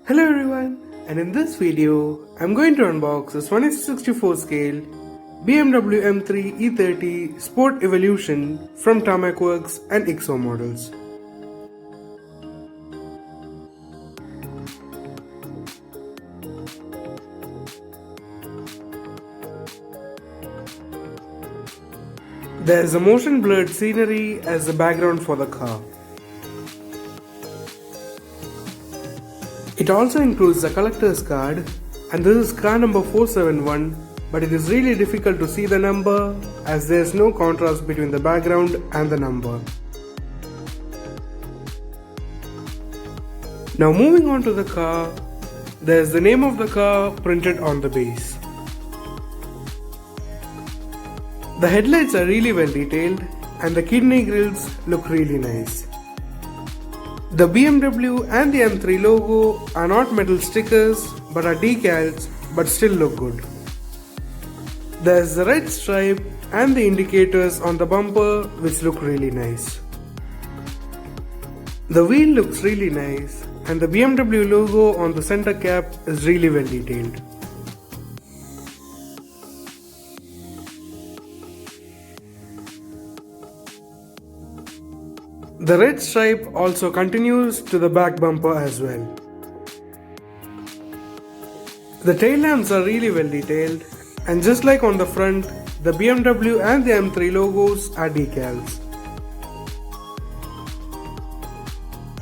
Hello everyone, and in this video I'm going to unbox this 1:64 scale BMW M3 E30 Sport Evolution from Tarmac Works and XO models. There is a motion blurred scenery as the background for the car. It also includes the collector's card, and this is car number 471, but it is really difficult to see the number as there is no contrast between the background and the number. Now moving on to the car, there is the name of the car printed on the base. The headlights are really well detailed and the kidney grills look really nice. The BMW and the M3 logo are not metal stickers but are decals but still look good. There is the red stripe and the indicators on the bumper which look really nice. The wheel looks really nice and the BMW logo on the center cap is really well detailed. The red stripe also continues to the back bumper as well. The tail lamps are really well detailed, and just like on the front, the BMW and the M3 logos are decals.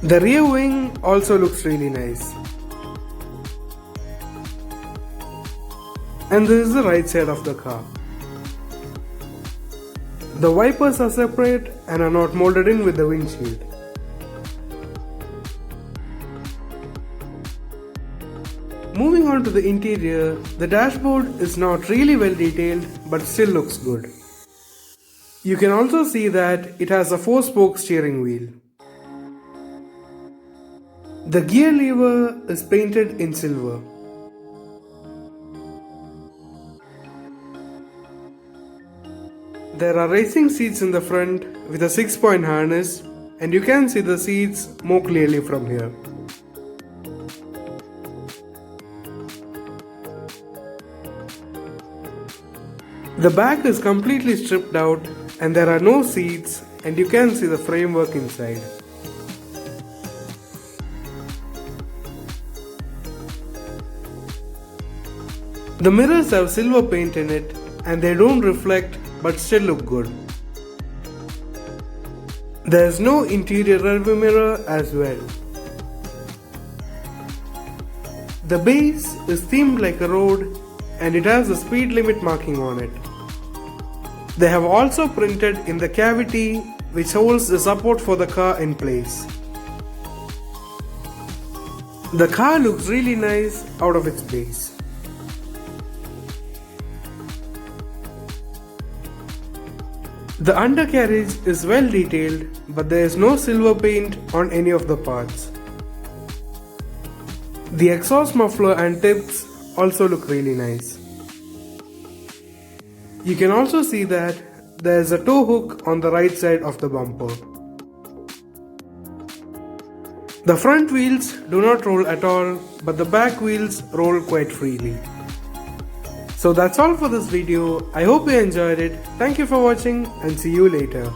The rear wing also looks really nice. And this is the right side of the car. The wipers are separate and are not molded in with the windshield. Moving on to the interior, the dashboard is not really well detailed but still looks good. You can also see that it has a 4-spoke steering wheel. The gear lever is painted in silver. There are racing seats in the front with a 6-point harness, and you can see the seats more clearly from here. The back is completely stripped out and there are no seats, and you can see the framework inside. The mirrors have silver paint in it and they don't reflect but still look good. There is no interior rearview mirror as well. The base is themed like a road and it has a speed limit marking on it. They have also printed in the cavity which holds the support for the car in place. The car looks really nice out of its base. The undercarriage is well detailed, but there is no silver paint on any of the parts. The exhaust muffler and tips also look really nice. You can also see that there is a tow hook on the right side of the bumper. The front wheels do not roll at all, but the back wheels roll quite freely. So that's all for this video. I hope you enjoyed it. Thank you for watching and see you later.